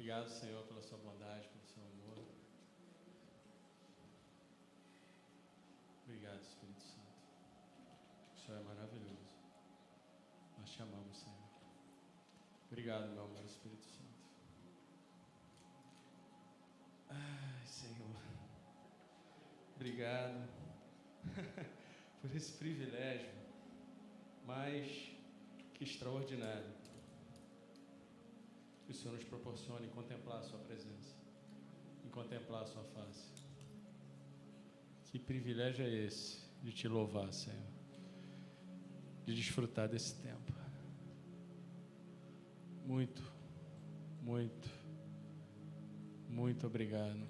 Obrigado, Senhor, pela sua bondade, pelo seu amor. Obrigado, Espírito Santo. O Senhor é maravilhoso. Nós te amamos, Senhor. Obrigado, meu amor, Espírito Santo. Ai, Senhor. Obrigado por esse privilégio mais que extraordinário que o Senhor nos proporciona em contemplar a sua presença, em contemplar a sua face. Que privilégio é esse de te louvar, Senhor, de desfrutar desse tempo. Muito, muito, muito obrigado.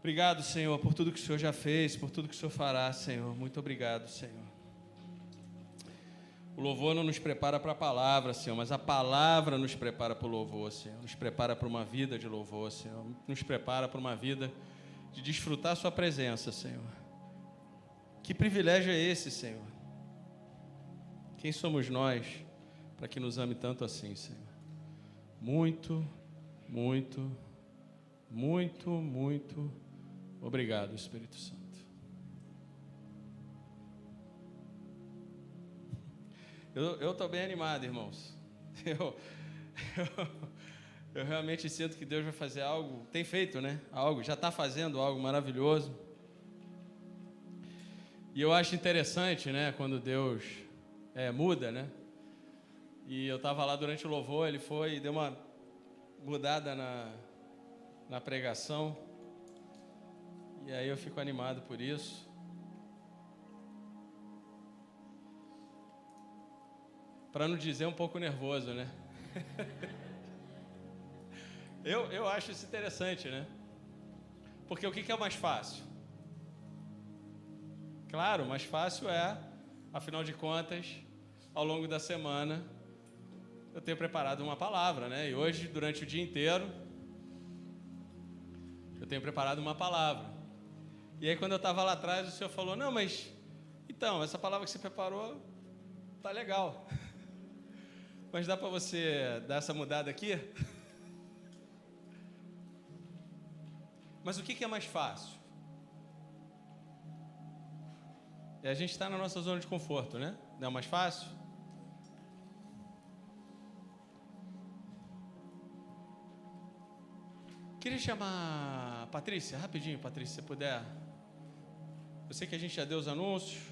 Obrigado, Senhor, por tudo que o Senhor já fez, por tudo que o Senhor fará, Senhor. Muito obrigado, Senhor. O louvor não nos prepara para a palavra, Senhor, mas a palavra nos prepara para o louvor, Senhor. Nos prepara para uma vida de louvor, Senhor. Nos prepara para uma vida de desfrutar a sua presença, Senhor. Que privilégio é esse, Senhor? Quem somos nós para que nos ame tanto assim, Senhor? Muito, muito, muito, muito obrigado, Espírito Santo. Eu estou bem animado, irmãos. Eu realmente sinto que Deus vai fazer algo, tem feito, né? Algo, já está fazendo algo maravilhoso. E eu acho interessante, né? Quando Deus muda, né? E eu estava lá durante o louvor, ele foi e deu uma mudada na pregação. E aí eu fico animado por isso. Para não dizer um pouco nervoso, né? eu acho isso interessante, né? Porque o que é o mais fácil? Claro, o mais fácil afinal de contas, ao longo da semana, eu tenho preparado uma palavra, né? E hoje, durante o dia inteiro, eu tenho preparado uma palavra. E aí, quando eu estava lá atrás, o Senhor falou, não, mas, então, essa palavra que você preparou tá legal. Mas dá para você dar essa mudada aqui? Mas o que é mais fácil? A gente está na nossa zona de conforto, né? Não é mais fácil? Queria chamar a Patrícia, rapidinho, Patrícia, se puder. Eu sei que a gente já deu os anúncios,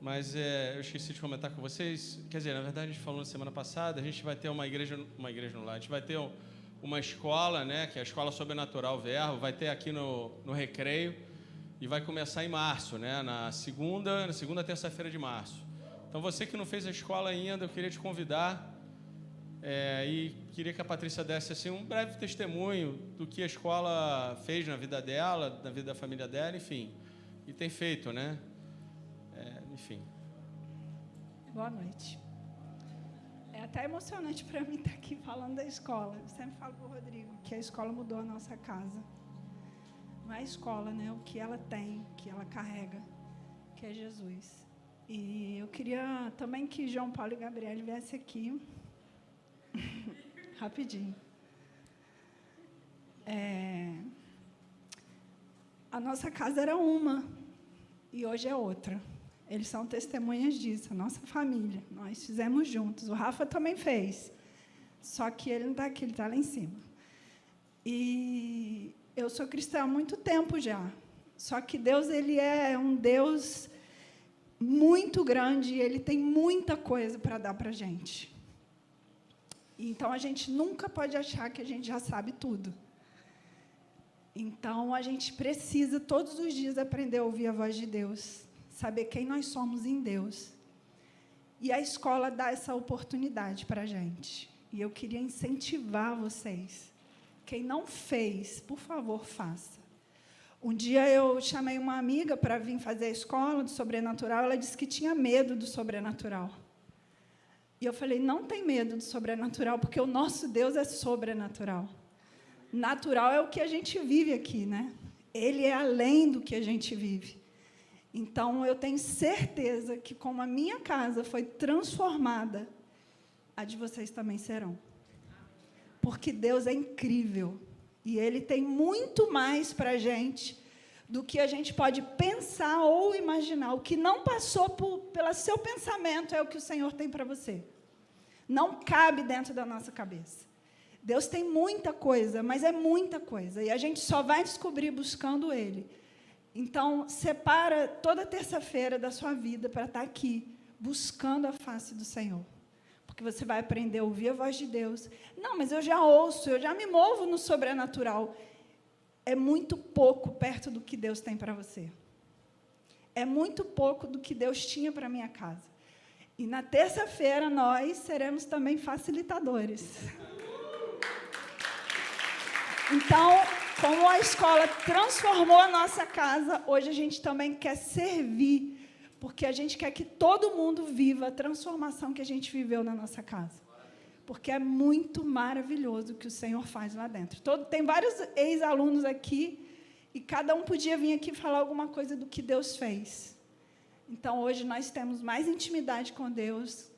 mas eu esqueci de comentar com vocês. Quer dizer, na verdade, a gente falou na semana passada, a gente vai ter uma igreja no lar. A gente vai ter uma escola, né, que é a Escola Sobrenatural Verbo, vai ter aqui no Recreio, e vai começar em março, né, na segunda terça-feira de março. Então, você que não fez a escola ainda, eu queria te convidar, e queria que a Patrícia desse assim, um breve testemunho do que a escola fez na vida dela, na vida da família dela, enfim, e tem feito, né? Enfim. Boa noite. É até emocionante para mim estar aqui falando da escola. Eu sempre falo para o Rodrigo que a escola mudou a nossa casa. Não é a escola, né? O que ela tem, o que ela carrega, que é Jesus. E eu queria também que João Paulo e Gabriel viessem aqui. Rapidinho. A nossa casa era uma e hoje é outra. Eles são testemunhas disso, a nossa família. Nós fizemos juntos. O Rafa também fez. Só que ele não está aqui, ele está lá em cima. E eu sou cristã há muito tempo já. Só que Deus, ele é um Deus muito grande e ele tem muita coisa para dar para a gente. Então, a gente nunca pode achar que a gente já sabe tudo. Então, a gente precisa, todos os dias, aprender a ouvir a voz de Deus. Saber quem nós somos em Deus. E a escola dá essa oportunidade para a gente. E eu queria incentivar vocês. Quem não fez, por favor, faça. Um dia eu chamei uma amiga para vir fazer a escola do sobrenatural. Ela disse que tinha medo do sobrenatural. E eu falei, não tem medo do sobrenatural, porque o nosso Deus é sobrenatural. Natural é o que a gente vive aqui, né? Ele é além do que a gente vive. Então, eu tenho certeza que, como a minha casa foi transformada, a de vocês também serão. porque Deus é incrível. E Ele tem muito mais para a gente do que a gente pode pensar ou imaginar. O que não passou pelo seu pensamento é o que o Senhor tem para você. Não cabe dentro da nossa cabeça. Deus tem muita coisa, mas é muita coisa. E a gente só vai descobrir buscando Ele. Então, separa toda terça-feira da sua vida para estar aqui, buscando a face do Senhor. Porque você vai aprender a ouvir a voz de Deus. Não, mas eu já ouço, eu já me movo no sobrenatural. É muito pouco perto do que Deus tem para você. É muito pouco do que Deus tinha para a minha casa. E na terça-feira nós seremos também facilitadores. Então, como a escola transformou a nossa casa, hoje a gente também quer servir, porque a gente quer que todo mundo viva a transformação que a gente viveu na nossa casa. Porque é muito maravilhoso o que o Senhor faz lá dentro. Tem vários ex-alunos aqui, e cada um podia vir aqui falar alguma coisa do que Deus fez. Então, hoje nós temos mais intimidade com Deus,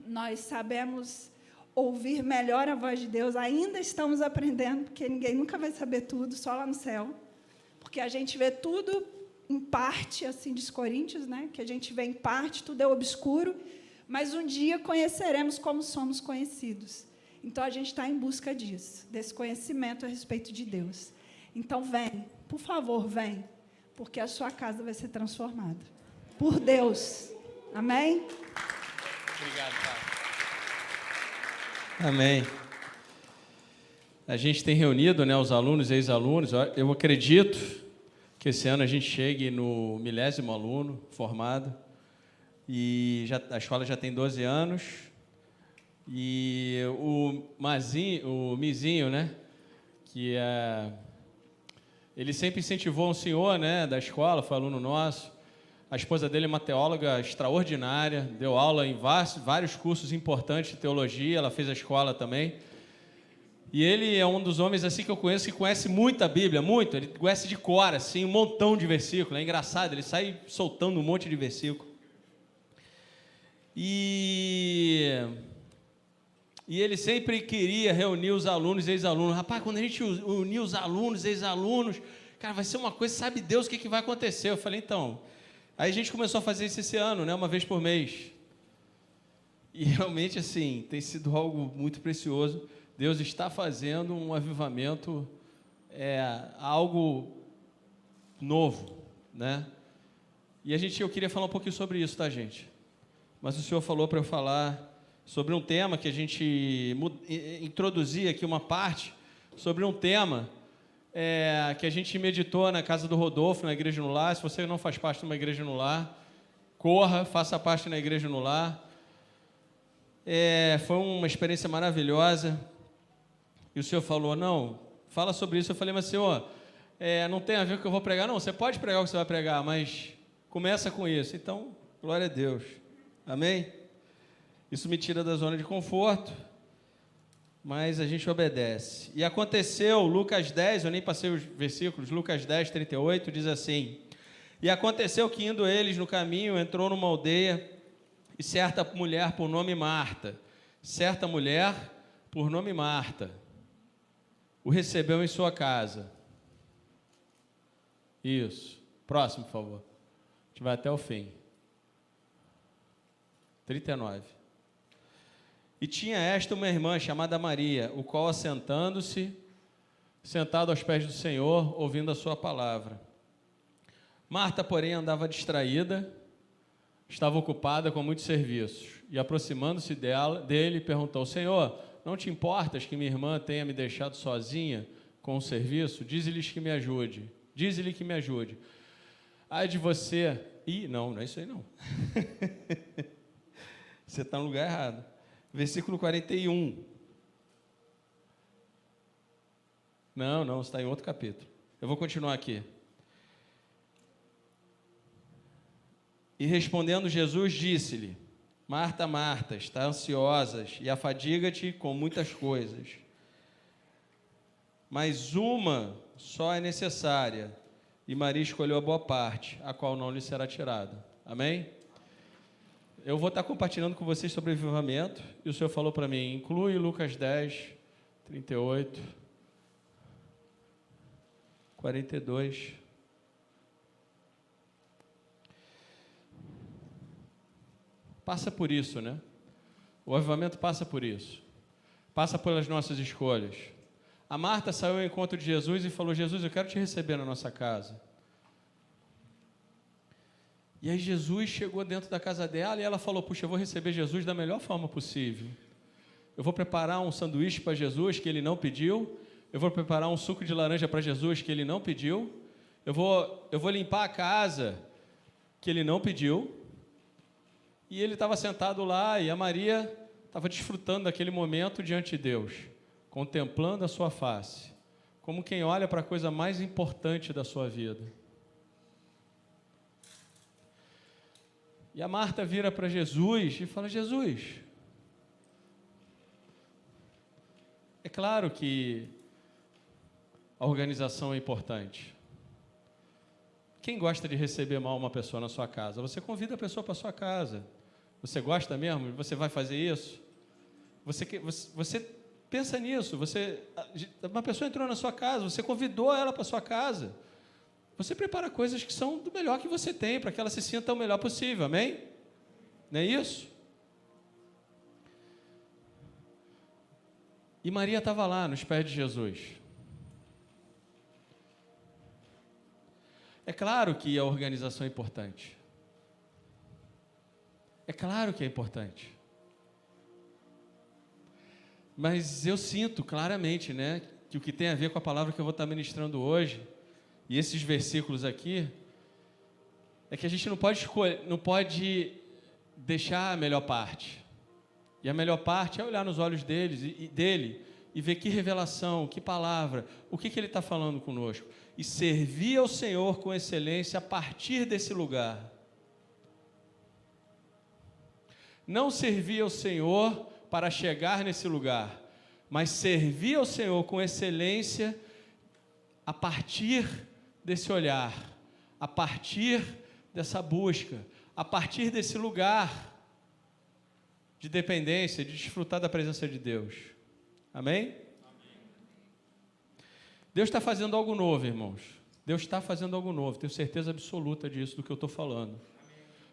nós sabemos ouvir melhor a voz de Deus, ainda estamos aprendendo, porque ninguém nunca vai saber tudo, só lá no céu, porque a gente vê tudo em parte, assim, diz Coríntios, né? Que a gente vê em parte, tudo é obscuro, mas um dia conheceremos como somos conhecidos. Então, a gente está em busca disso, desse conhecimento a respeito de Deus. Então, vem, por favor, vem, porque a sua casa vai ser transformada. Por Deus. Amém? Obrigado, Pai. Amém. A gente tem reunido, né, os alunos e ex-alunos. Eu acredito que esse ano a gente chegue no 1000º aluno formado. E a escola já tem 12 anos. E o Mizinho, né, que ele sempre incentivou um senhor, né, da escola, foi aluno nosso. A esposa dele é uma teóloga extraordinária, deu aula em vários cursos importantes de teologia, ela fez a escola também. E ele é um dos homens assim que eu conheço, que conhece muito a Bíblia, muito. Ele conhece de cor, assim, um montão de versículos. É engraçado, ele sai soltando um monte de versículos. E ele sempre queria reunir os alunos e ex-alunos. Rapaz, quando a gente unir os alunos e ex-alunos, cara, vai ser uma coisa, sabe Deus o que vai acontecer. Eu falei, então... Aí a gente começou a fazer isso esse ano, né, uma vez por mês. E realmente, assim, tem sido algo muito precioso. Deus está fazendo um avivamento, algo novo, né? E eu queria falar um pouquinho sobre isso, tá, gente? Mas o Senhor falou para eu falar sobre um tema que a gente introduzir aqui uma parte, sobre um tema que a gente meditou na casa do Rodolfo, na Igreja no Lar. Se você não faz parte de uma Igreja no Lar, corra, faça parte na Igreja no Lar. Foi uma experiência maravilhosa. E o Senhor falou, não, fala sobre isso. Eu falei, mas Senhor, não tem a ver com o que eu vou pregar. Não, você pode pregar o que você vai pregar, mas começa com isso. Então, glória a Deus. Amém? Isso me tira da zona de conforto, mas a gente obedece. E aconteceu, Lucas 10, eu nem passei os versículos, Lucas 10, 38, diz assim: e aconteceu que, indo eles no caminho, entrou numa aldeia, e certa mulher por nome Marta, o recebeu em sua casa. Isso. Próximo, por favor. A gente vai até o fim. 39. E tinha esta uma irmã chamada Maria, o qual, assentando-se, sentado aos pés do Senhor, ouvindo a sua palavra. Marta, porém, andava distraída, estava ocupada com muitos serviços, e aproximando-se dele, perguntou: Senhor, não te importas que minha irmã tenha me deixado sozinha com o serviço? Dize-lhe que me ajude. Ai de você... não é isso aí não. Você está no lugar errado. Versículo 41. Não, você está em outro capítulo. Eu vou continuar aqui. E respondendo Jesus, disse-lhe: Marta, Marta, está ansiosa e afadiga-te com muitas coisas. Mas uma só é necessária, e Maria escolheu a boa parte, a qual não lhe será tirada. Amém? Eu vou estar compartilhando com vocês sobre avivamento, e o Senhor falou para mim: inclui Lucas 10, 38, 42. Passa por isso, né? O avivamento passa por isso. Passa pelas nossas escolhas. A Marta saiu ao encontro de Jesus e falou: Jesus, eu quero te receber na nossa casa. E aí Jesus chegou dentro da casa dela e ela falou: puxa, eu vou receber Jesus da melhor forma possível. Eu vou preparar um sanduíche para Jesus que ele não pediu. Eu vou preparar um suco de laranja para Jesus que ele não pediu. Eu vou limpar a casa que ele não pediu. E ele estava sentado lá e a Maria estava desfrutando daquele momento diante de Deus, contemplando a sua face, como quem olha para a coisa mais importante da sua vida. E a Marta vira para Jesus e fala: Jesus, é claro que a organização é importante. Quem gosta de receber mal uma pessoa na sua casa? Você convida a pessoa para a sua casa. Você gosta mesmo? Você vai fazer isso? Você pensa nisso. Uma pessoa entrou na sua casa, você convidou ela para a sua casa. Você prepara coisas que são do melhor que você tem, para que ela se sinta o melhor possível, amém? Não é isso? E Maria estava lá, nos pés de Jesus. É claro que a organização é importante. É claro que é importante. Mas eu sinto claramente, né, que o que tem a ver com a palavra que eu vou estar ministrando hoje, e esses versículos aqui, é que a gente não pode deixar a melhor parte. E a melhor parte é olhar nos olhos dele e ver que revelação, que palavra, o que ele está falando conosco. E servir ao Senhor com excelência a partir desse lugar. Não servir ao Senhor para chegar nesse lugar, mas servir ao Senhor com excelência a partir desse olhar, a partir dessa busca, a partir desse lugar de dependência, de desfrutar da presença de Deus. Amém? Amém. Deus está fazendo algo novo, irmãos. Deus está fazendo algo novo, tenho certeza absoluta disso, do que eu estou falando.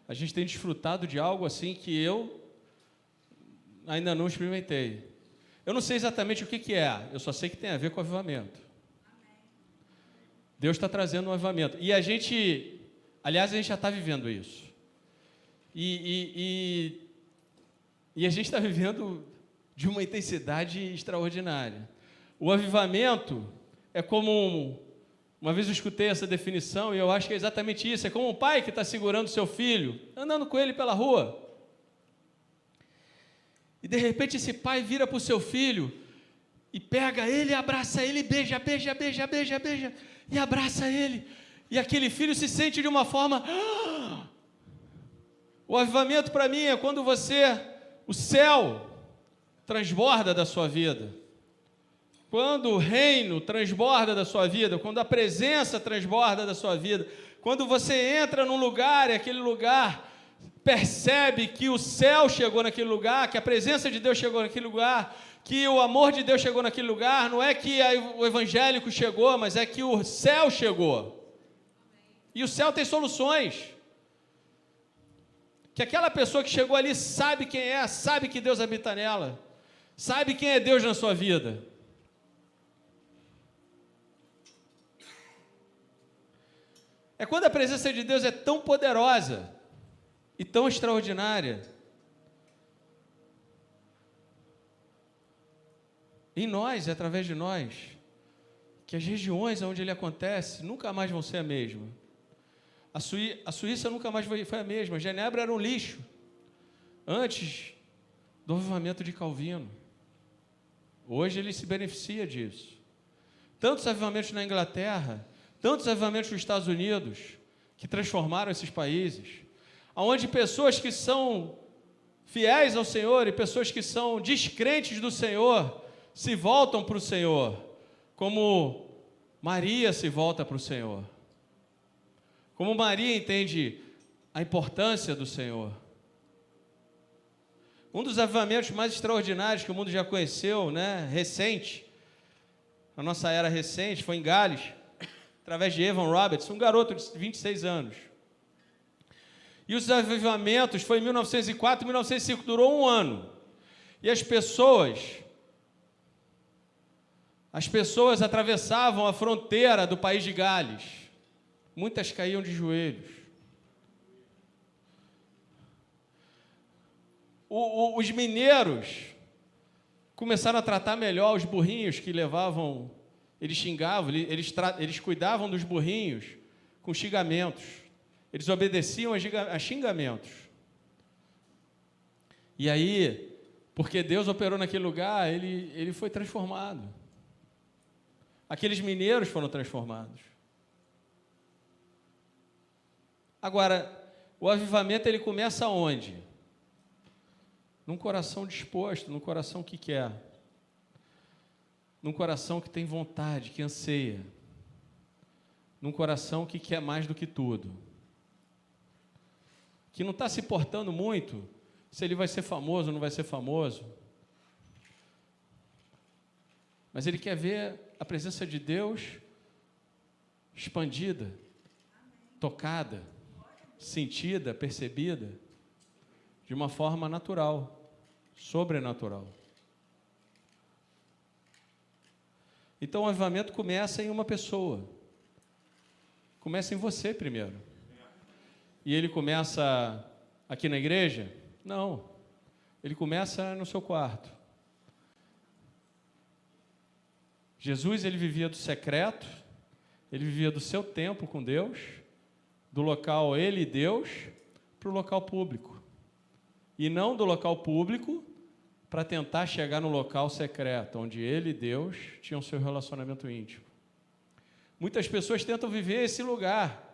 A gente tem desfrutado de algo assim que eu ainda não experimentei. Eu não sei exatamente o que é, eu só sei que tem a ver com avivamento. Deus está trazendo um avivamento. E a gente já está vivendo isso. E a gente está vivendo de uma intensidade extraordinária. O avivamento é como uma vez eu escutei essa definição e eu acho que é exatamente isso. É como um pai que está segurando seu filho, andando com ele pela rua. E de repente esse pai vira para o seu filho e pega ele, abraça ele, beija, e abraça ele. E aquele filho se sente de uma forma... O avivamento para mim é quando o céu transborda da sua vida. Quando o reino transborda da sua vida, quando a presença transborda da sua vida, quando você entra num lugar e aquele lugar percebe que o céu chegou naquele lugar, que a presença de Deus chegou naquele lugar, que o amor de Deus chegou naquele lugar, não é que o evangélico chegou, mas é que o céu chegou. E o céu tem soluções. Que aquela pessoa que chegou ali sabe quem é, sabe que Deus habita nela, sabe quem é Deus na sua vida. É quando a presença de Deus é tão poderosa e tão extraordinária em nós e através de nós, que as regiões onde ele acontece nunca mais vão ser a mesma. A Suíça nunca mais foi a mesma. Genebra era um lixo antes do avivamento de Calvino. Hoje ele se beneficia disso. Tantos avivamentos na Inglaterra, tantos avivamentos nos Estados Unidos, que transformaram esses países, onde pessoas que são fiéis ao Senhor e pessoas que são descrentes do Senhor se voltam para o Senhor, como Maria se volta para o Senhor. Como Maria entende a importância do Senhor. Um dos avivamentos mais extraordinários que o mundo já conheceu, recente, na nossa era recente, foi em Gales, através de Evan Roberts, um garoto de 26 anos. E os avivamentos foi em 1904 e 1905, durou um ano. E as pessoas atravessavam a fronteira do país de Gales. Muitas caíam de joelhos. Os mineiros começaram a tratar melhor os burrinhos que levavam, eles xingavam, eles cuidavam dos burrinhos com xingamentos. Eles obedeciam a xingamentos. E aí, porque Deus operou naquele lugar, ele foi transformado. Aqueles mineiros foram transformados. Agora, o avivamento ele começa onde? Num coração disposto, num coração que quer. Num coração que tem vontade, que anseia. Num coração que quer mais do que tudo. Que não está se portando muito se ele vai ser famoso ou não vai ser famoso. Mas ele quer ver a presença de Deus expandida, tocada, sentida, percebida, de uma forma natural, sobrenatural. Então o avivamento começa em uma pessoa. Começa em você primeiro. E ele começa aqui na igreja? Não. Ele começa no seu quarto. Jesus, ele vivia do secreto, ele vivia do seu tempo com Deus, do local ele e Deus, para o local público. E não do local público para tentar chegar no local secreto, onde ele e Deus tinham seu relacionamento íntimo. Muitas pessoas tentam viver esse lugar.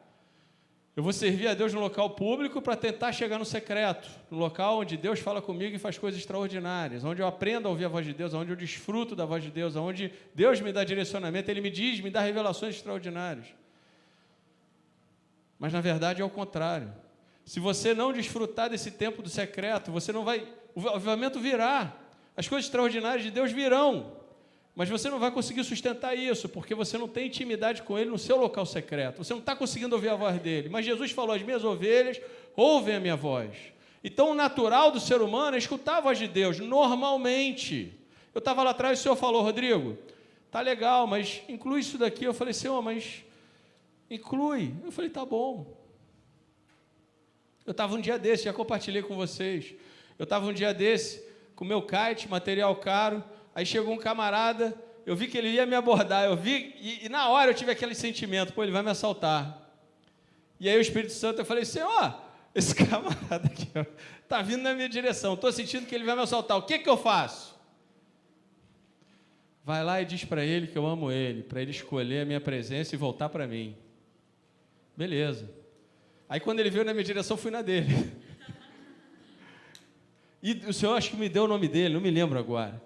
Eu vou servir a Deus no local público para tentar chegar no secreto, no local onde Deus fala comigo e faz coisas extraordinárias, onde eu aprendo a ouvir a voz de Deus, onde eu desfruto da voz de Deus, onde Deus me dá direcionamento, Ele me diz, me dá revelações extraordinárias. Mas, na verdade, é o contrário. Se você não desfrutar desse tempo do secreto, você não vai... O avivamento virá, as coisas extraordinárias de Deus virão, mas você não vai conseguir sustentar isso, porque você não tem intimidade com Ele no seu local secreto. Você não está conseguindo ouvir a voz dEle. Mas Jesus falou, as minhas ovelhas ouvem a minha voz. Então, o natural do ser humano é escutar a voz de Deus, normalmente. Eu estava lá atrás e o Senhor falou, Rodrigo, tá legal, mas inclui isso daqui. Eu falei, Senhor, mas inclui. Eu falei, tá bom. Eu estava um dia desse, já compartilhei com vocês. Eu estava um dia desse, com o meu kite, material caro. Aí chegou um camarada, eu vi que ele ia me abordar, eu vi, e na hora eu tive aquele sentimento, pô, ele vai me assaltar. E aí o Espírito Santo, eu falei, Senhor, esse camarada aqui está vindo na minha direção, estou sentindo que ele vai me assaltar, o que eu faço? Vai lá e diz para ele que eu amo ele, para ele escolher a minha presença e voltar para mim. Beleza. Aí quando ele veio na minha direção, eu fui na dele. E o Senhor acho que me deu o nome dele, não me lembro agora.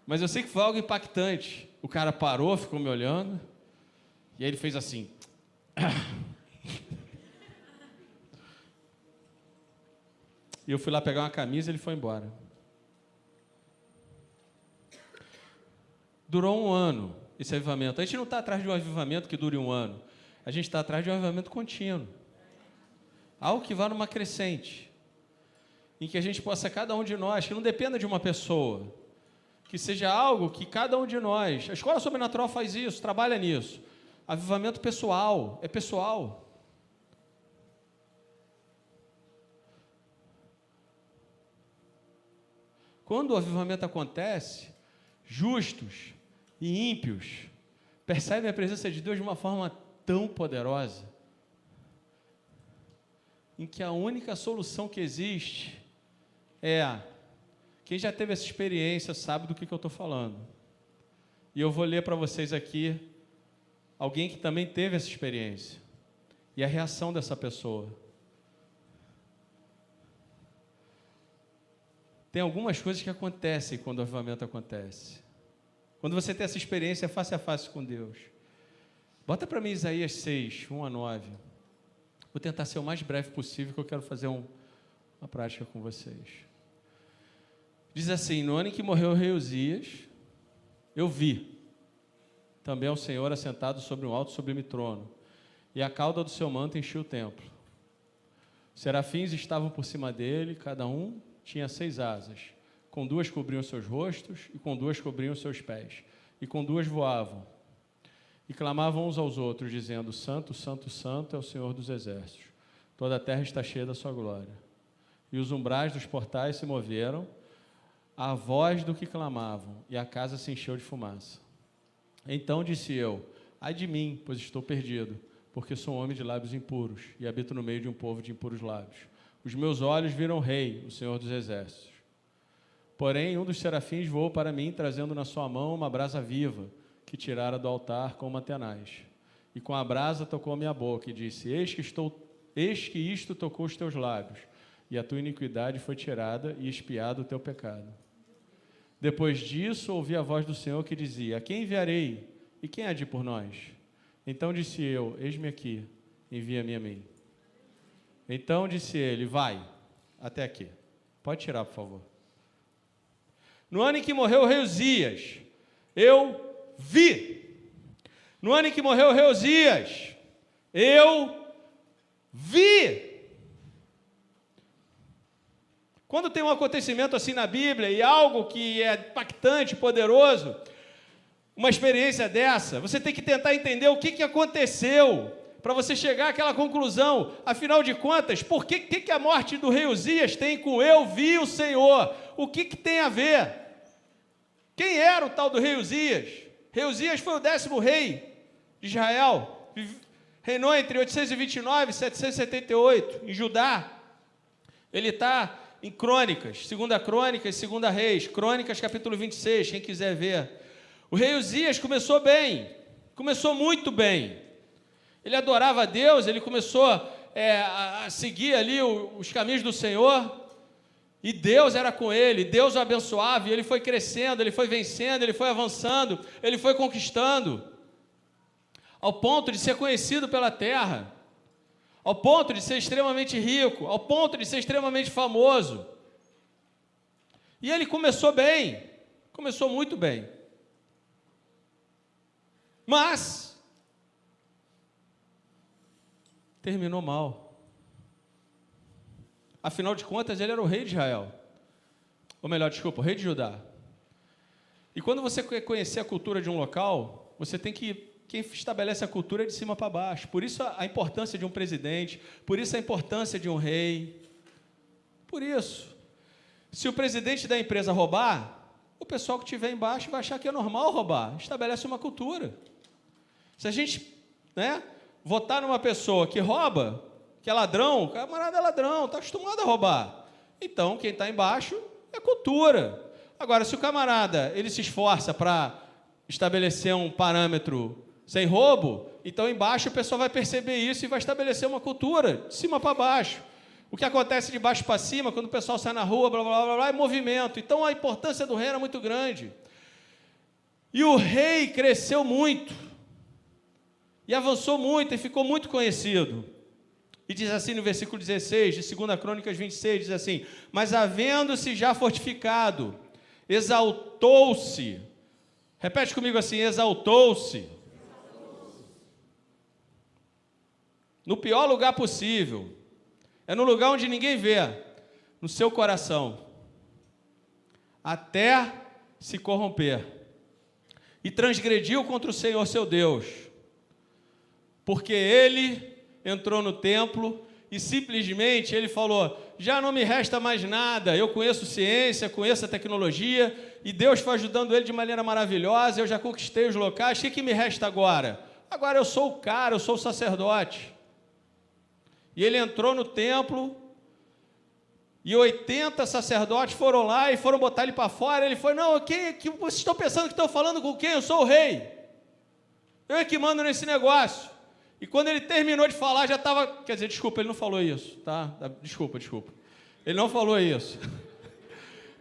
Mas eu sei que foi algo impactante. O cara parou, ficou me olhando, e aí ele fez assim. E eu fui lá pegar uma camisa e ele foi embora. Durou um ano esse avivamento. A gente não está atrás de um avivamento que dure um ano. A gente está atrás de um avivamento contínuo. Algo que vá numa crescente. Em que a gente possa, cada um de nós, que não dependa de uma pessoa, que seja algo que cada um de nós... A Escola Sobrenatural faz isso, trabalha nisso. Avivamento pessoal, é pessoal. Quando o avivamento acontece, justos e ímpios percebem a presença de Deus de uma forma tão poderosa, em que a única solução que existe é... Quem já teve essa experiência sabe do que eu estou falando. E eu vou ler para vocês aqui alguém que também teve essa experiência. E a reação dessa pessoa. Tem algumas coisas que acontecem quando o avivamento acontece. Quando você tem essa experiência face a face com Deus. Bota para mim Isaías 6, 1-9. Vou tentar ser o mais breve possível, que eu quero fazer uma prática com vocês. Diz assim, no ano em que morreu o rei Uzias, eu vi. também ao Senhor assentado sobre um alto e sublime trono, e a cauda do seu manto enchia o templo. Serafins estavam por cima dele, cada um tinha 6 asas, com 2 cobriam seus rostos, e com 2 cobriam seus pés, e com 2 voavam, e clamavam uns aos outros, dizendo: Santo, Santo, Santo é o Senhor dos exércitos, toda a terra está cheia da sua glória. E os umbrais dos portais se moveram, à voz do que clamavam, e a casa se encheu de fumaça. Então disse eu: ai de mim, pois estou perdido, porque sou um homem de lábios impuros, e habito no meio de um povo de impuros lábios. Os meus olhos viram o Rei, o Senhor dos exércitos. Porém, um dos serafins voou para mim, trazendo na sua mão uma brasa viva, que tirara do altar com uma tenaz. E com a brasa tocou a minha boca, e disse: eis que isto tocou os teus lábios, e a tua iniquidade foi tirada, e expiado o teu pecado. Depois disso, ouvi a voz do Senhor que dizia: a quem enviarei? E quem há de ir por nós? Então disse eu: eis-me aqui, envia-me a mim. Então disse ele: vai, até aqui. Pode tirar, por favor. No ano em que morreu o rei Uzias, eu vi. No ano em que morreu o rei Uzias, eu vi. Quando tem um acontecimento assim na Bíblia, e algo que é impactante, poderoso, uma experiência dessa, você tem que tentar entender o que aconteceu, para você chegar àquela conclusão. Afinal de contas, por que a morte do rei Uzias tem com eu vi o Senhor? O que tem a ver? Quem era o tal do rei Uzias? Rei Uzias foi o 10º rei de Israel, reinou entre 829 e 778, em Judá. Ele está em Crônicas, 2 Crônicas, 2 Reis, Crônicas capítulo 26, quem quiser ver. O rei Uzias começou bem, começou muito bem. Ele adorava a Deus, ele começou a seguir ali os caminhos do Senhor, e Deus era com ele, Deus o abençoava, e ele foi crescendo, ele foi vencendo, ele foi avançando, ele foi conquistando, ao ponto de ser conhecido pela terra, ao ponto de ser extremamente rico, ao ponto de ser extremamente famoso. E ele começou bem, começou muito bem. Mas terminou mal. Afinal de contas, ele era o rei de Israel. Ou melhor, desculpa, o rei de Judá. E quando você quer conhecer a cultura de um local, você tem que... Quem estabelece a cultura é de cima para baixo. Por isso a importância de um presidente, por isso a importância de um rei. Por isso. Se o presidente da empresa roubar, o pessoal que estiver embaixo vai achar que é normal roubar. Estabelece uma cultura. Se a gente, votar numa pessoa que rouba, que é ladrão, o camarada é ladrão, está acostumado a roubar. Então, quem está embaixo é cultura. Agora, se o camarada ele se esforça para estabelecer um parâmetro sem roubo, então embaixo o pessoal vai perceber isso e vai estabelecer uma cultura de cima para baixo. O que acontece de baixo para cima, quando o pessoal sai na rua, blá, blá, blá, blá, é movimento. Então a importância do rei era muito grande. E o rei cresceu muito, e avançou muito, e ficou muito conhecido. E diz assim no versículo 16, de 2 Crônicas 26, diz assim: mas havendo-se já fortificado, exaltou-se. Repete comigo assim: exaltou-se. No pior lugar possível. É no lugar onde ninguém vê, no seu coração. Até se corromper. E transgrediu contra o Senhor seu Deus. Porque ele entrou no templo e simplesmente ele falou: já não me resta mais nada, eu conheço ciência, conheço a tecnologia, e Deus foi ajudando ele de maneira maravilhosa, eu já conquistei os locais, o que me resta agora? Agora eu sou o cara, eu sou o sacerdote. E ele entrou no templo, e 80 sacerdotes foram lá e foram botar ele para fora. Ele foi: não, que vocês estão pensando que estão falando com quem? Eu sou o rei. Eu é que mando nesse negócio. E quando ele terminou de falar, já estava... Quer dizer, desculpa, ele não falou isso, tá? Desculpa. Ele não falou isso.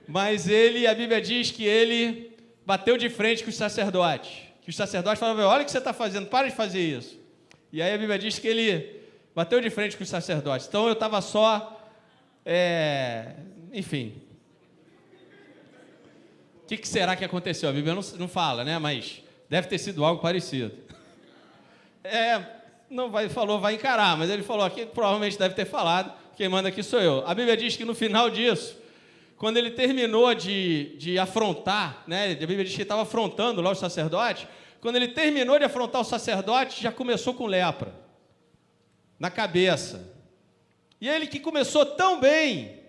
Mas a Bíblia diz que ele bateu de frente com os sacerdotes. Que os sacerdotes falavam: olha o que você está fazendo, para de fazer isso. E aí a Bíblia diz que ele bateu de frente com os sacerdotes. Então eu estava só... enfim. O que será que aconteceu? A Bíblia não fala, né? Mas Deve ter sido algo parecido. Falou, vai encarar, mas ele falou aqui, provavelmente deve ter falado, quem manda aqui sou eu. A Bíblia diz que no final disso, quando ele terminou de afrontar, né, a Bíblia diz que ele estava afrontando lá o sacerdote, quando ele terminou de afrontar o sacerdote, já começou com lepra na cabeça. E ele que começou tão bem,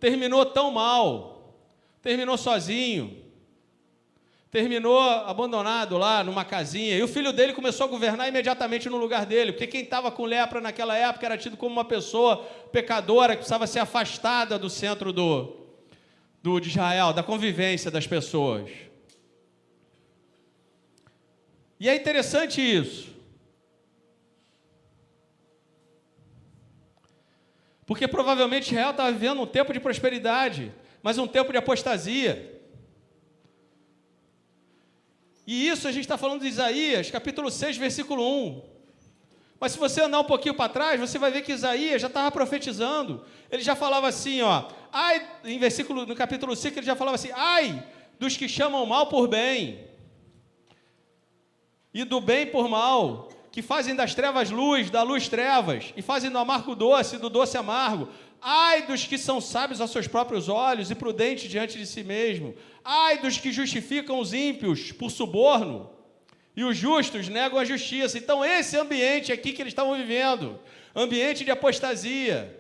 terminou tão mal, terminou sozinho, terminou abandonado lá numa casinha, e o filho dele começou a governar imediatamente no lugar dele, porque quem estava com lepra naquela época era tido como uma pessoa pecadora, que precisava ser afastada do centro de Israel, da convivência das pessoas. E é interessante isso, porque provavelmente Israel estava vivendo um tempo de prosperidade, mas um tempo de apostasia. E isso a gente está falando de Isaías, capítulo 6, versículo 1. Mas se você andar um pouquinho para trás, você vai ver que Isaías já estava profetizando. Ele já falava assim, no capítulo 5, ele já falava assim, ai dos que chamam mal por bem, e do bem por mal, que fazem das trevas luz, da luz trevas, e fazem do amargo doce, do doce amargo. Ai dos que são sábios aos seus próprios olhos e prudentes diante de si mesmo. Ai dos que justificam os ímpios por suborno e os justos negam a justiça. Então esse ambiente aqui que eles estavam vivendo, ambiente de apostasia.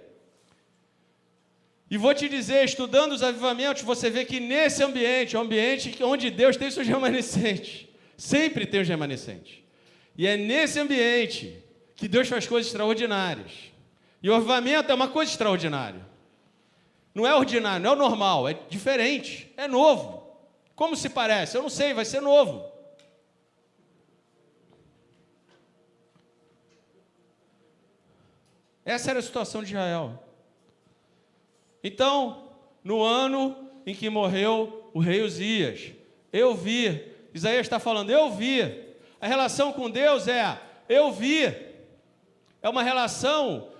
E vou te dizer, estudando os avivamentos, você vê que nesse ambiente, o ambiente onde Deus tem os seus remanescentes, sempre tem os remanescentes. E é nesse ambiente que Deus faz coisas extraordinárias. E o avivamento é uma coisa extraordinária. Não é ordinário, não é o normal, é diferente, é novo. Como se parece? Eu não sei, vai ser novo. Essa era a situação de Israel. Então, no ano em que morreu o rei Uzias, eu vi, Isaías está falando, eu vi. A relação com Deus eu vi. É uma relação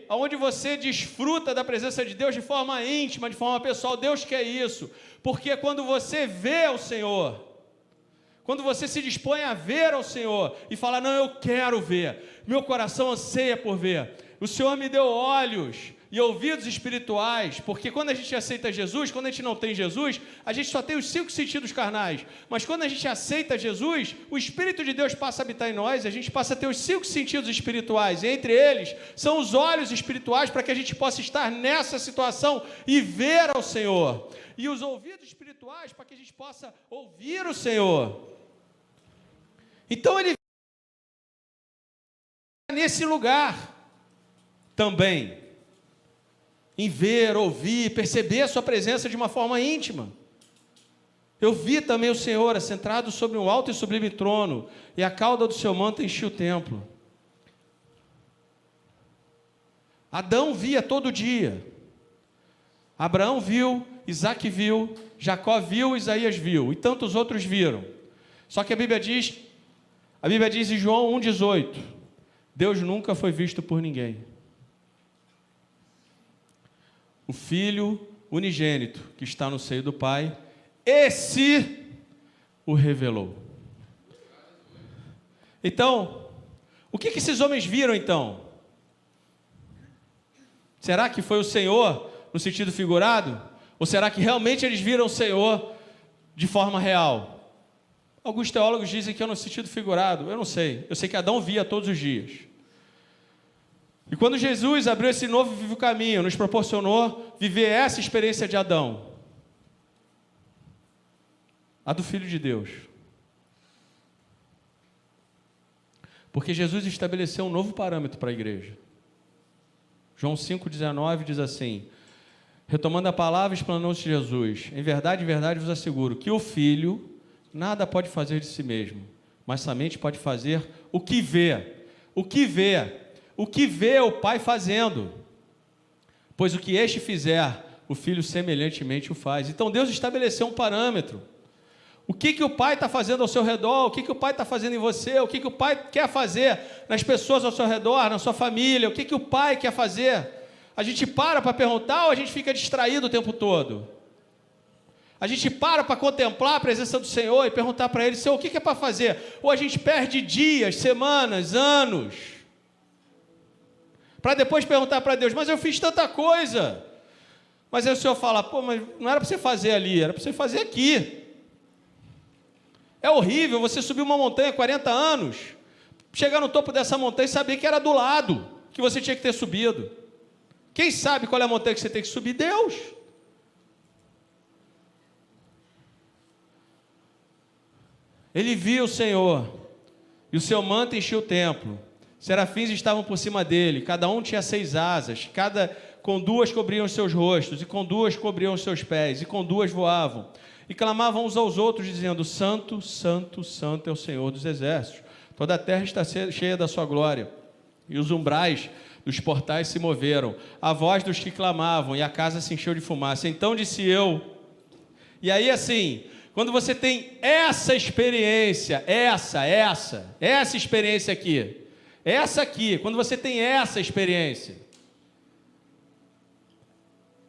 onde você desfruta da presença de Deus de forma íntima, de forma pessoal. Deus quer isso, porque quando você vê o Senhor, quando você se dispõe a ver ao Senhor e fala, não, eu quero ver, meu coração anseia por ver, o Senhor me deu olhos e ouvidos espirituais, porque quando a gente aceita Jesus, quando a gente não tem Jesus, a gente só tem os 5 sentidos carnais, mas quando a gente aceita Jesus, o Espírito de Deus passa a habitar em nós, a gente passa a ter os 5 sentidos espirituais, e entre eles são os olhos espirituais, para que a gente possa estar nessa situação e ver ao Senhor, e os ouvidos espirituais, para que a gente possa ouvir o Senhor. Então ele nesse lugar também, em ver, ouvir, perceber a sua presença de uma forma íntima. Eu vi também o Senhor assentado sobre um alto e sublime trono, e a cauda do seu manto enchia o templo. Adão via todo dia. Abraão viu, Isaac viu, Jacó viu, Isaías viu, e tantos outros viram. Só que a Bíblia diz em João 1,18, Deus nunca foi visto por ninguém. O Filho unigênito que está no seio do Pai, esse o revelou. Então, o que esses homens viram então? Será que foi o Senhor no sentido figurado? Ou será que realmente eles viram o Senhor de forma real? Alguns teólogos dizem que é no sentido figurado, eu não sei. Eu sei que Adão via todos os dias. E quando Jesus abriu esse novo vivo caminho, nos proporcionou viver essa experiência de Adão, a do Filho de Deus. Porque Jesus estabeleceu um novo parâmetro para a igreja. João 5,19 diz assim, retomando a palavra, explanou-se Jesus, em verdade vos asseguro, que o Filho nada pode fazer de si mesmo, mas somente pode fazer o que vê. O que vê? O que vê o Pai fazendo, pois o que este fizer, o Filho semelhantemente o faz. Então Deus estabeleceu um parâmetro. O que o Pai está fazendo ao seu redor, o que o Pai está fazendo em você, o que o Pai quer fazer nas pessoas ao seu redor, na sua família, o que o Pai quer fazer. A gente para perguntar ou a gente fica distraído o tempo todo? A gente para contemplar a presença do Senhor e perguntar para Ele, Senhor, o que é para fazer? Ou a gente perde dias, semanas, anos, para depois perguntar para Deus, mas eu fiz tanta coisa. Mas aí o Senhor fala, pô, mas não era para você fazer ali, era para você fazer aqui. É horrível você subir uma montanha 40 anos, chegar no topo dessa montanha e saber que era do lado, que você tinha que ter subido. Quem sabe qual é a montanha que você tem que subir? Deus. Ele viu o Senhor, e o seu manto enchia o templo. Serafins estavam por cima dele, cada um tinha 6 asas, com 2 cobriam os seus rostos, e com 2 cobriam os seus pés, e com 2 voavam. E clamavam uns aos outros, dizendo, Santo, Santo, Santo é o Senhor dos exércitos. Toda a terra está cheia da sua glória. E os umbrais dos portais se moveram, a voz dos que clamavam, e a casa se encheu de fumaça. Então disse eu, e aí assim, quando você tem essa experiência, essa experiência aqui, essa aqui, quando você tem essa experiência,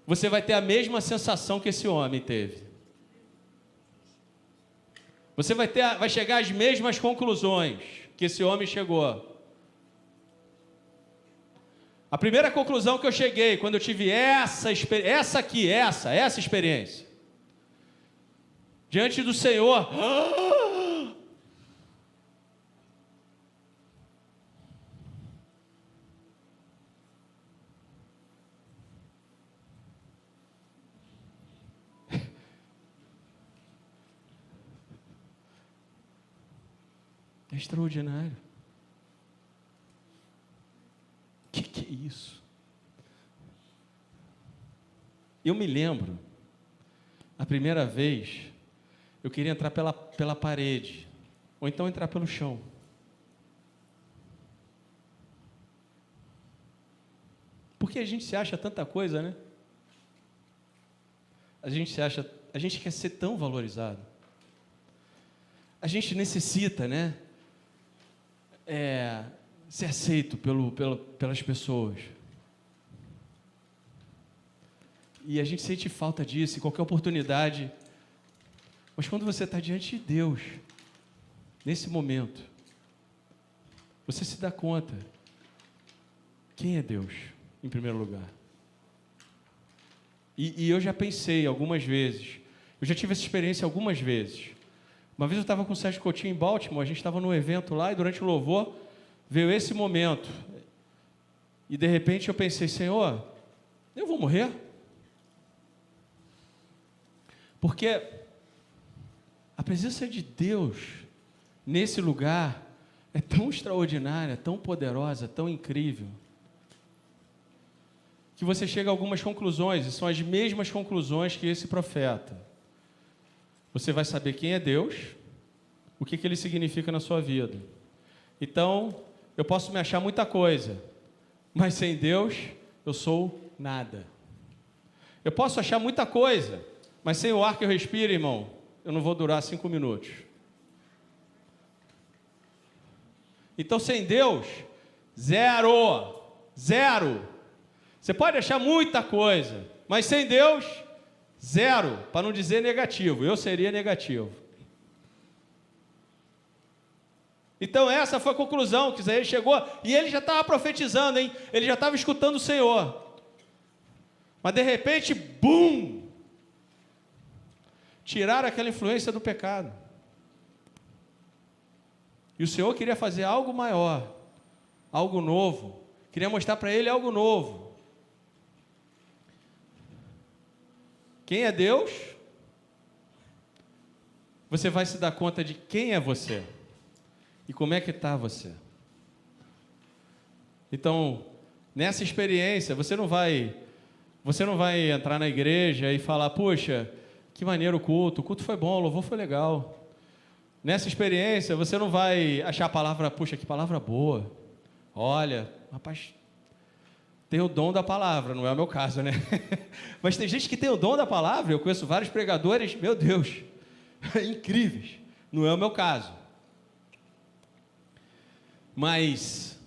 você vai ter a mesma sensação que esse homem teve. Você vai chegar às mesmas conclusões que esse homem chegou. A primeira conclusão que eu cheguei, quando eu tive essa experiência, diante do Senhor, é extraordinário. O que é isso? Eu me lembro, a primeira vez, eu queria entrar pela parede, ou então entrar pelo chão. Porque a gente se acha tanta coisa, né? A gente quer ser tão valorizado. A gente necessita, né? Ser aceito pelas pessoas. E a gente sente falta disso, em qualquer oportunidade. Mas quando você está diante de Deus, nesse momento, você se dá conta quem é Deus, em primeiro lugar. E eu já pensei algumas vezes, eu já tive essa experiência algumas vezes. Uma vez eu estava com o Sérgio Coutinho em Baltimore, a gente estava num evento lá, e durante o louvor, veio esse momento. E de repente eu pensei, Senhor, eu vou morrer? Porque a presença de Deus nesse lugar é tão extraordinária, tão poderosa, tão incrível, que você chega a algumas conclusões, e são as mesmas conclusões que esse profeta. Você vai saber quem é Deus, o que Ele significa na sua vida. Então, eu posso me achar muita coisa, mas sem Deus, eu sou nada. Eu posso achar muita coisa, mas sem o ar que eu respiro, irmão, eu não vou durar 5 minutos. Então, sem Deus, zero. Você pode achar muita coisa, mas sem Deus, zero, para não dizer negativo. Eu seria negativo. Então essa foi a conclusão que Isaías chegou, e ele já estava profetizando, hein? Ele já estava escutando o Senhor. Mas de repente, bum! Tiraram aquela influência do pecado. E o Senhor queria fazer algo maior, algo novo. Queria mostrar para ele algo novo. Quem é Deus? Você vai se dar conta de quem é você. E como é que está você? Então, nessa experiência, você não vai entrar na igreja e falar, puxa, que maneiro o culto foi bom, o louvor foi legal. Nessa experiência, você não vai achar a palavra, puxa, que palavra boa. Olha, rapaz, tem o dom da palavra, não é o meu caso, né? Mas tem gente que tem o dom da palavra, eu conheço vários pregadores, meu Deus, incríveis, não é o meu caso. Mas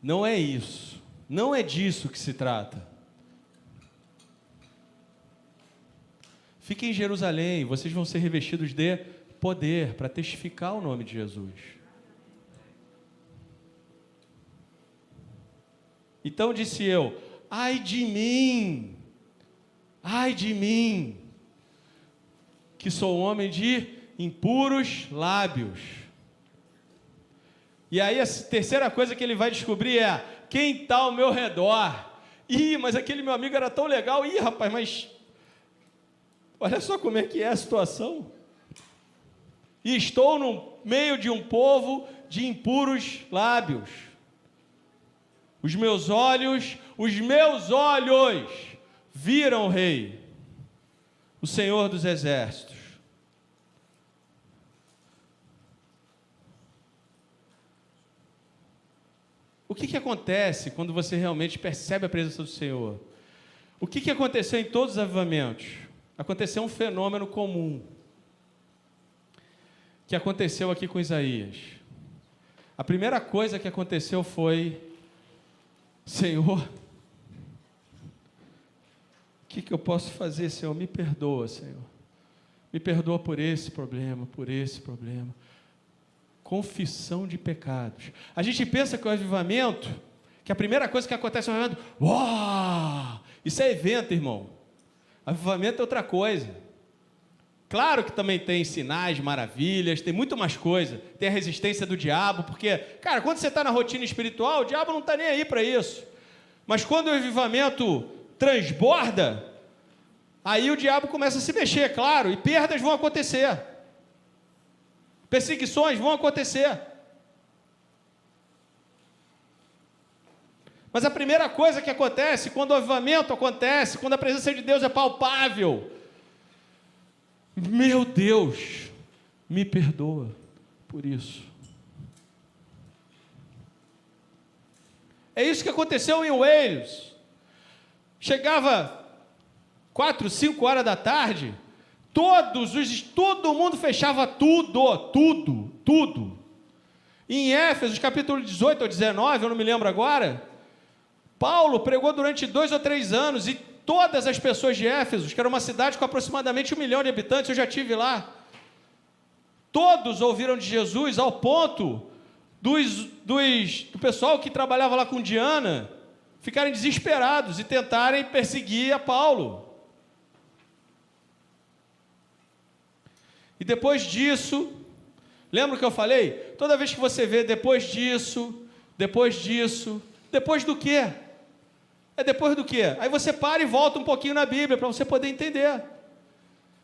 não é isso, não é disso que se trata. fiquem em Jerusalém, vocês vão ser revestidos de poder para testificar o nome de Jesus. Então disse eu, ai de mim, que sou homem de impuros lábios. E aí a terceira coisa que ele vai descobrir é, quem está ao meu redor? Ih, mas aquele meu amigo era tão legal. Ih, rapaz, mas olha só como é que é a situação. E estou no meio de um povo de impuros lábios. Os meus olhos viram o Rei, o Senhor dos Exércitos. O que acontece quando você realmente percebe a presença do Senhor? O que aconteceu em todos os avivamentos? Aconteceu um fenômeno comum, que aconteceu aqui com Isaías. A primeira coisa que aconteceu foi, Senhor, o que eu posso fazer, Senhor? Me perdoa, Senhor. Me perdoa por esse problema, Confissão de pecados. A gente pensa que o avivamento, que a primeira coisa que acontece no avivamento, uau, isso é evento, irmão. Avivamento é outra coisa. Claro que também tem sinais, maravilhas, tem muito mais coisa. Tem a resistência do diabo, porque, cara, quando você está na rotina espiritual, o diabo não está nem aí para isso. Mas quando o avivamento transborda, aí o diabo começa a se mexer, claro, e perdas vão acontecer. Perseguições vão acontecer. Mas a primeira coisa que acontece, quando o avivamento acontece, quando a presença de Deus é palpável, meu Deus, me perdoa por isso. É isso que aconteceu em Wales. Chegava 4, 5 horas da tarde, todo mundo fechava tudo. Em Éfesos, capítulo 18 ou 19, eu não me lembro agora, Paulo pregou durante 2 ou 3 anos e todas as pessoas de Éfesos, que era uma cidade com aproximadamente 1 milhão de habitantes, eu já estive lá, todos ouviram de Jesus ao ponto do pessoal que trabalhava lá com Diana ficarem desesperados e tentarem perseguir a Paulo. E depois disso, lembra o que eu falei? Toda vez que você vê depois do quê? É depois do quê? Aí você para e volta um pouquinho na Bíblia para você poder entender.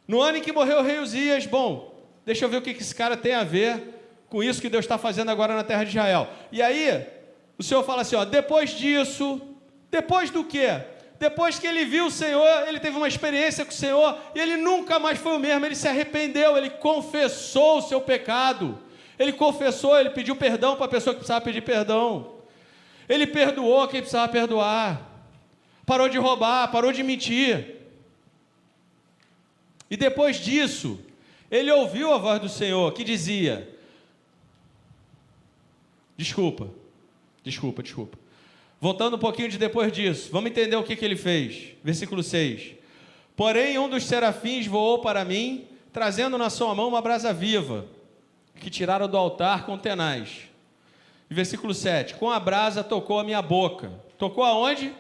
No ano em que morreu o rei Uzias, bom, deixa eu ver o que esse cara tem a ver com isso que Deus está fazendo agora na terra de Israel. E aí, o Senhor fala assim, ó, depois disso, depois do quê? Depois que ele viu o Senhor, ele teve uma experiência com o Senhor, e ele nunca mais foi o mesmo, ele se arrependeu, ele confessou o seu pecado, ele pediu perdão para a pessoa que precisava pedir perdão, ele perdoou quem precisava perdoar, parou de roubar, parou de mentir, e depois disso, ele ouviu a voz do Senhor, que dizia, desculpa, voltando um pouquinho de depois disso, vamos entender o que ele fez. Versículo 6. Porém, um dos serafins voou para mim, trazendo na sua mão uma brasa viva, que tiraram do altar com tenaz. E versículo 7. Com a brasa tocou a minha boca. Tocou aonde?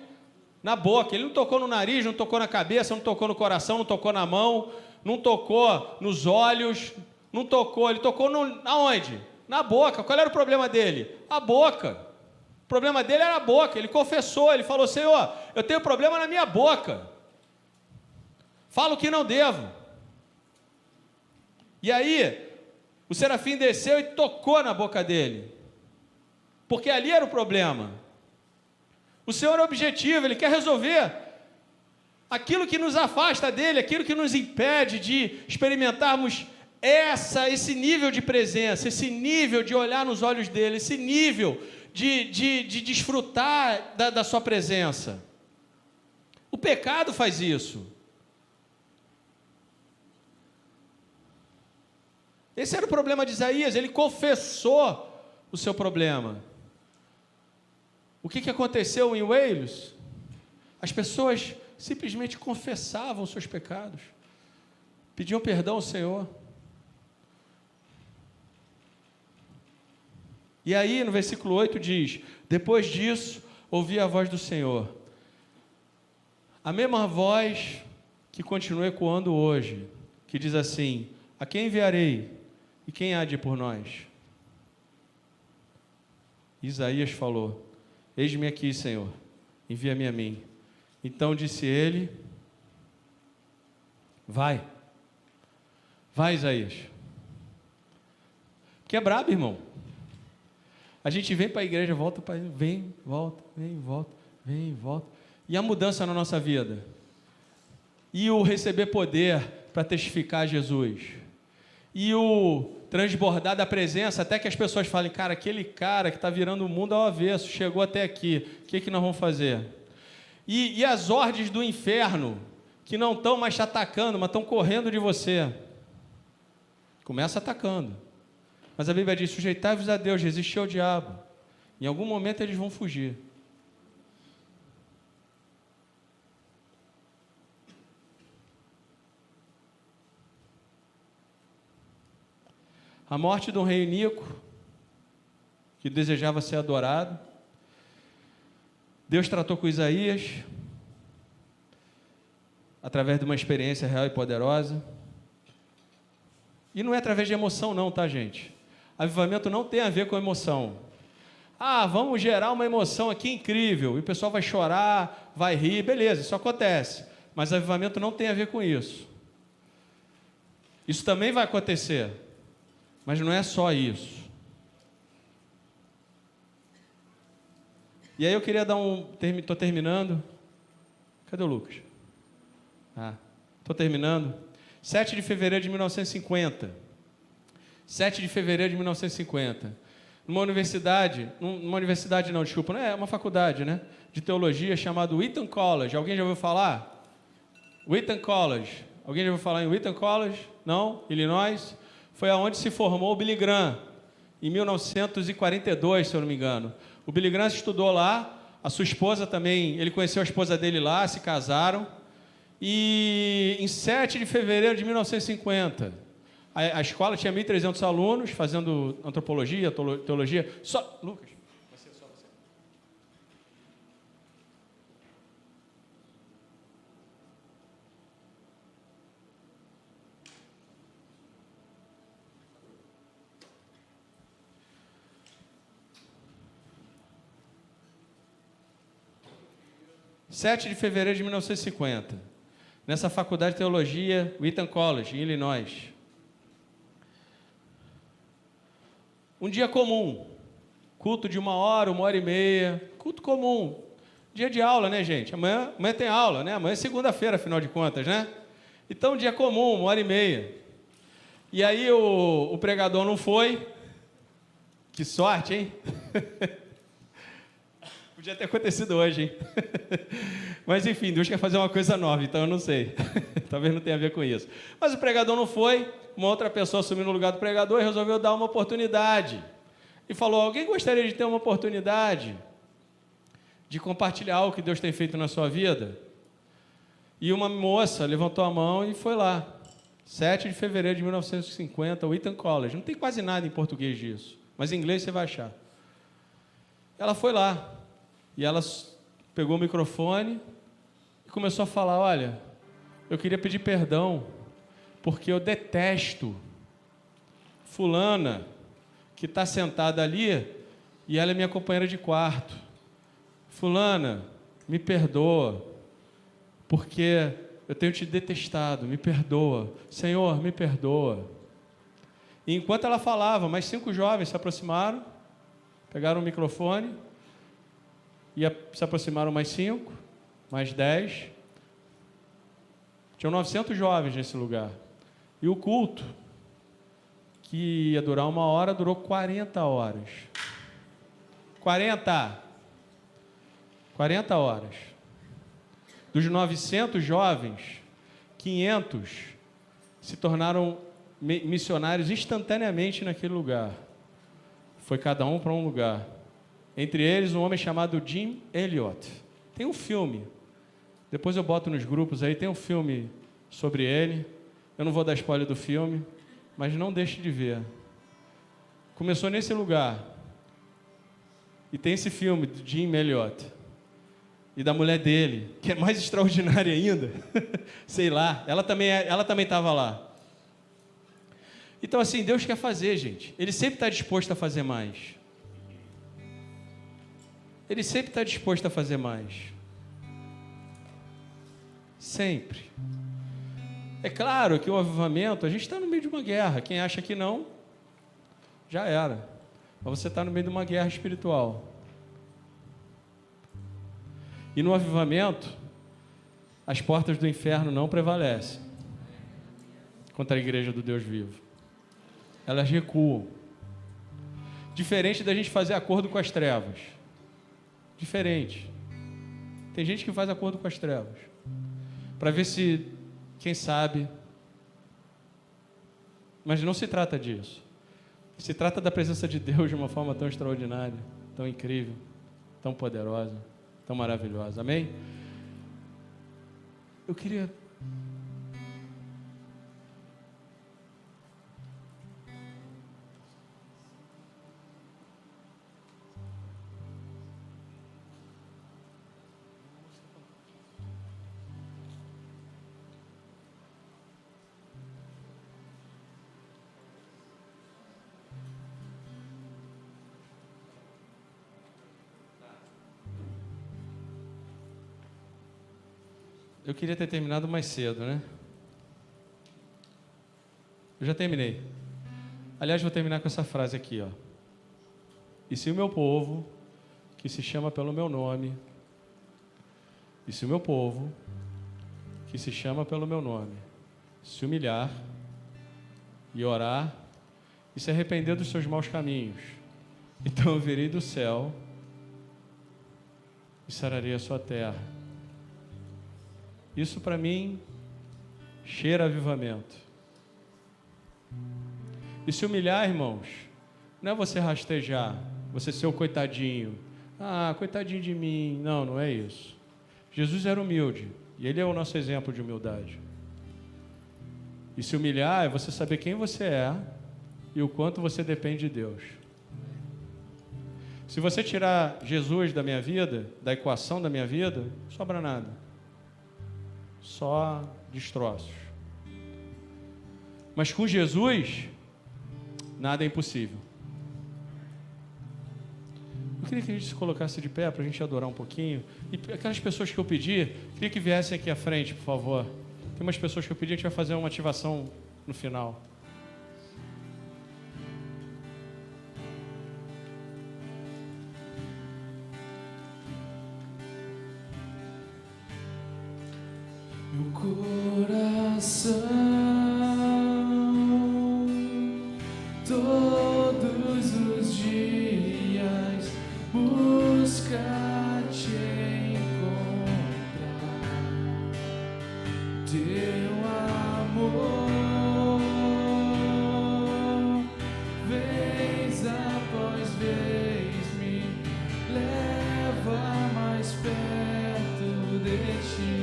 Na boca. Ele não tocou no nariz, não tocou na cabeça, não tocou no coração, não tocou na mão, não tocou nos olhos, não tocou. Ele tocou aonde? Na boca. Qual era o problema dele? A boca. O problema dele era a boca, ele confessou, ele falou, Senhor, eu tenho problema na minha boca, falo o que não devo. E aí, o serafim desceu e tocou na boca dele, porque ali era o problema. O Senhor é objetivo, Ele quer resolver aquilo que nos afasta dEle, aquilo que nos impede de experimentarmos esse nível de presença, esse nível de olhar nos olhos dEle, esse nível de desfrutar da sua presença. O pecado faz isso. Esse era o problema de Isaías, ele confessou o seu problema. O que aconteceu em Wales? As pessoas simplesmente confessavam os seus pecados. Pediam perdão ao Senhor. E aí, no versículo 8 diz: depois disso, ouvi a voz do Senhor. A mesma voz que continua ecoando hoje, que diz assim: a quem enviarei? E quem há de ir por nós? Isaías falou: eis-me aqui, Senhor, envia-me a mim. Então disse ele: vai, Isaías. Que é brabo, irmão. A gente vem para a igreja, volta para ele, vem, volta, vem, volta, vem, volta. E a mudança na nossa vida? E o receber poder para testificar Jesus? E o transbordar da presença, até que as pessoas falem: cara, aquele cara que está virando o mundo ao avesso, chegou até aqui, o que nós vamos fazer? E as ordens do inferno, que não estão mais te atacando, mas estão correndo de você. Começa atacando. Mas a Bíblia diz: sujeitai-vos a Deus, resistir ao diabo. Em algum momento eles vão fugir. A morte de um rei Nico, que desejava ser adorado. Deus tratou com Isaías, através de uma experiência real e poderosa. E não é através de emoção não, tá, gente? Avivamento não tem a ver com emoção. Ah, vamos gerar uma emoção aqui incrível, e o pessoal vai chorar, vai rir, beleza, isso acontece. Mas avivamento não tem a ver com isso. Isso também vai acontecer, mas não é só isso. E aí eu queria dar estou terminando. Cadê o Lucas? Estou terminando. 7 de fevereiro de 1950. 7 de fevereiro de 1950. Numa universidade não, desculpa, não é uma faculdade, né? De teologia chamada Wheaton College. Alguém já ouviu falar? Wheaton College. Alguém já ouviu falar em Wheaton College? Não? Illinois? Foi aonde se formou o Billy Graham, em 1942, se eu não me engano. O Billy Graham estudou lá, a sua esposa também, ele conheceu a esposa dele lá, se casaram. E em 7 de fevereiro de 1950, a escola tinha 1.300 alunos fazendo antropologia, teologia. Só, Lucas, só você. – 7 de fevereiro de 1950, nessa faculdade de teologia, Wheaton College, em Illinois. Um dia comum, culto de 1 hora, 1h30, culto comum. Dia de aula, né, gente? Amanhã tem aula, né? Amanhã é segunda-feira, afinal de contas, né? Então, dia comum, 1h30. E aí o pregador não foi. Que sorte, hein? Podia ter acontecido hoje, hein? Mas, enfim, Deus quer fazer uma coisa nova, então eu não sei. Talvez não tenha a ver com isso. Mas o pregador não foi, uma outra pessoa assumiu no lugar do pregador e resolveu dar uma oportunidade. E falou: alguém gostaria de ter uma oportunidade de compartilhar algo que Deus tem feito na sua vida? E uma moça levantou a mão e foi lá. 7 de fevereiro de 1950, Wheaton College. Não tem quase nada em português disso, mas em inglês você vai achar. Ela foi lá. E ela pegou o microfone e começou a falar: olha, eu queria pedir perdão, porque eu detesto fulana que está sentada ali e ela é minha companheira de quarto. Fulana, me perdoa, porque eu tenho te detestado, me perdoa. Senhor, me perdoa. E enquanto ela falava, mais 5 jovens se aproximaram, pegaram o microfone, e se aproximaram mais 5, mais 10. Tinham 900 jovens nesse lugar. E o culto, que ia durar 1 hora, durou 40 horas. 40 horas. Dos 900 jovens, 500 se tornaram missionários instantaneamente naquele lugar. Foi cada um para um lugar. Entre eles, um homem chamado Jim Elliot. Tem um filme, depois eu boto nos grupos aí, tem um filme sobre ele, Eu não vou dar spoiler do filme, mas não deixe de ver. Começou nesse lugar. E tem esse filme do Jim Elliot e da mulher dele, que é mais extraordinária ainda. Sei lá, ela também estava lá. Então, assim, Deus quer fazer, gente. Ele sempre está disposto a fazer mais. Ele sempre está disposto a fazer mais. Sempre. É claro que o avivamento, a gente está no meio de uma guerra. Quem acha que não, já era. Mas você está no meio de uma guerra espiritual. E no avivamento, as portas do inferno não prevalecem contra a igreja do Deus vivo. Elas recuam. Diferente da gente fazer acordo com as trevas. Diferente. Tem gente que faz acordo com as trevas. Para ver se, quem sabe... Mas não se trata disso. Se trata da presença de Deus de uma forma tão extraordinária, tão incrível, tão poderosa, tão maravilhosa. Amém? Eu queria... Eu queria ter terminado mais cedo, né? Eu já terminei. Aliás, vou terminar com essa frase aqui, ó. E se o meu povo, que se chama pelo meu nome, e se o meu povo, que se chama pelo meu nome, se humilhar e orar e se arrepender dos seus maus caminhos, então eu virei do céu e sararei a sua terra. Isso para mim cheira a avivamento. E se humilhar, irmãos, não é você rastejar, você ser o coitadinho. Ah, coitadinho de mim. Não, não é isso. Jesus era humilde e Ele é o nosso exemplo de humildade. E se humilhar é você saber quem você é e o quanto você depende de Deus. Se você tirar Jesus da minha vida, da equação da minha vida, não sobra nada. Só destroços. Mas com Jesus, nada é impossível. Eu queria que a gente se colocasse de pé para a gente adorar um pouquinho. E aquelas pessoas que eu pedi, queria que viessem aqui à frente, por favor. Tem umas pessoas que eu pedi, a gente vai fazer uma ativação no final. Meu coração todos os dias busca te encontrar. Teu amor, vez após vez, me leva mais perto de ti.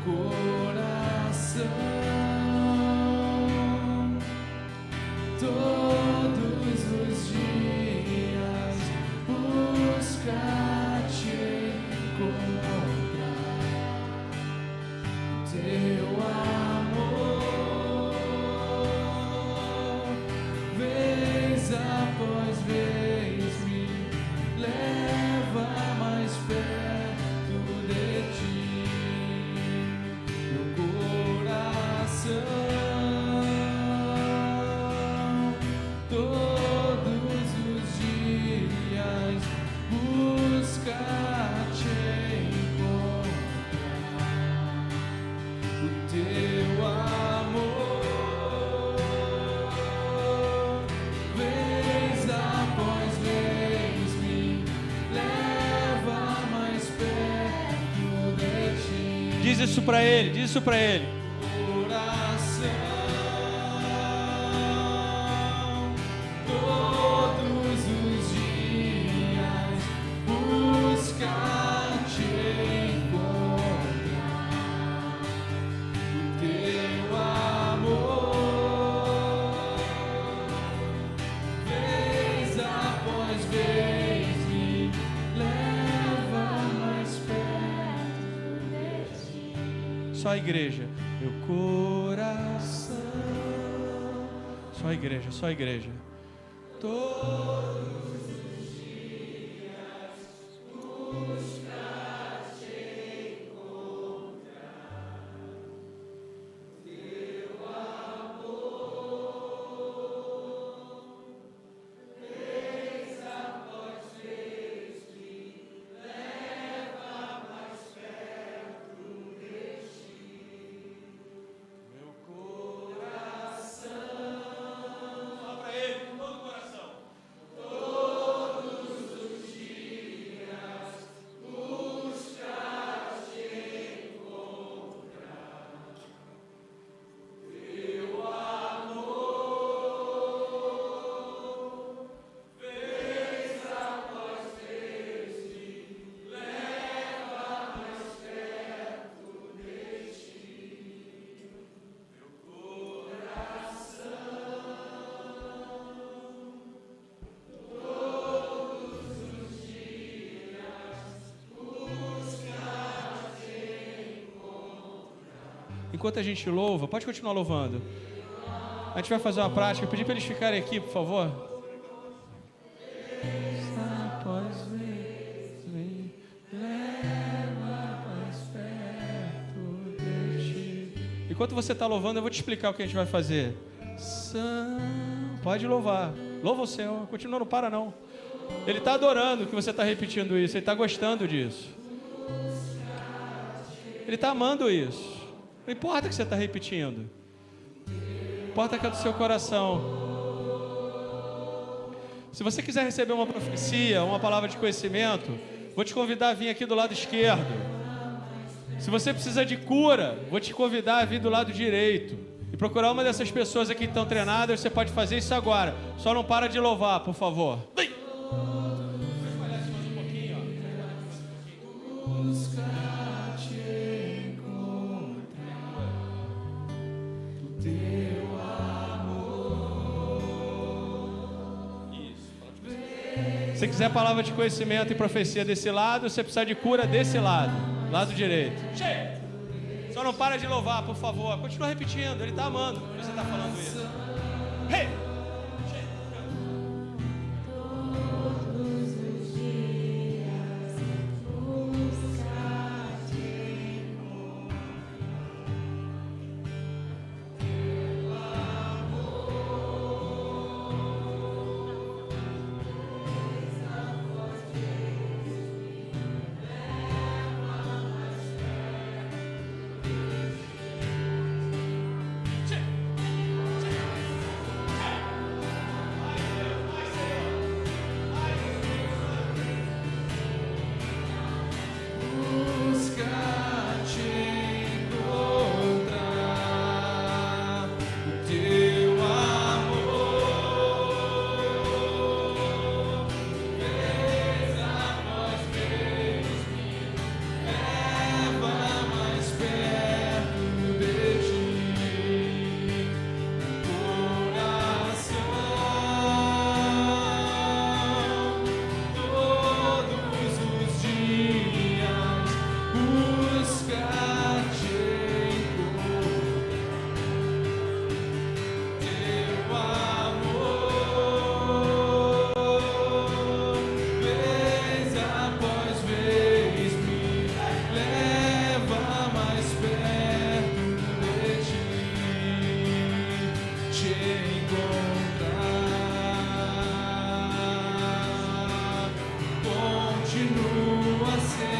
Coração, todos os dias busca te encontrar. Teu amor, vez após vez, me leva mais perto de ti. Todos os dias busca te encontrar. O teu amor, vez após vez, me leva mais perto de ti. Diz isso para ele, diz isso para ele. Teu Só a igreja. Meu coração. Só a igreja, só a igreja. Todos os dias buscar te encontrar. Teu amor, vez após vez, me leva mais perto de ti. Meu coração. Fala pra ele com todo o coração. Todos os dias buscar te encontrar. Teu amor, vez após vez, me leva mais perto de ti. Meu coração, todos os dias buscar te encontrar. Enquanto a gente louva, pode continuar louvando. A gente vai fazer uma prática. Eu pedi para eles ficarem aqui, por favor. Após vez, me leva mais perto de ti. Enquanto você está louvando, eu vou te explicar o que a gente vai fazer. Pode louvar. Louva o Senhor. Continua, não para não. Ele está adorando que você está repetindo isso. Ele está gostando disso. Ele está amando isso. Não importa que você está repetindo. Importa que é do seu coração. Se você quiser receber uma profecia, uma palavra de conhecimento, vou te convidar a vir aqui do lado esquerdo. Se você precisa de cura, vou te convidar a vir do lado direito. E procurar uma dessas pessoas aqui que estão treinadas. Você pode fazer isso agora. Só não para de louvar, por favor. Vem! Buscar te encontrar o teu amor. Isso. Se você quiser palavra de conhecimento e profecia desse lado, você precisa de cura desse lado, lado direito. Chega! Só não para de louvar, por favor. Continua repetindo, ele está amando que você está falando isso. Hey! Continua a ser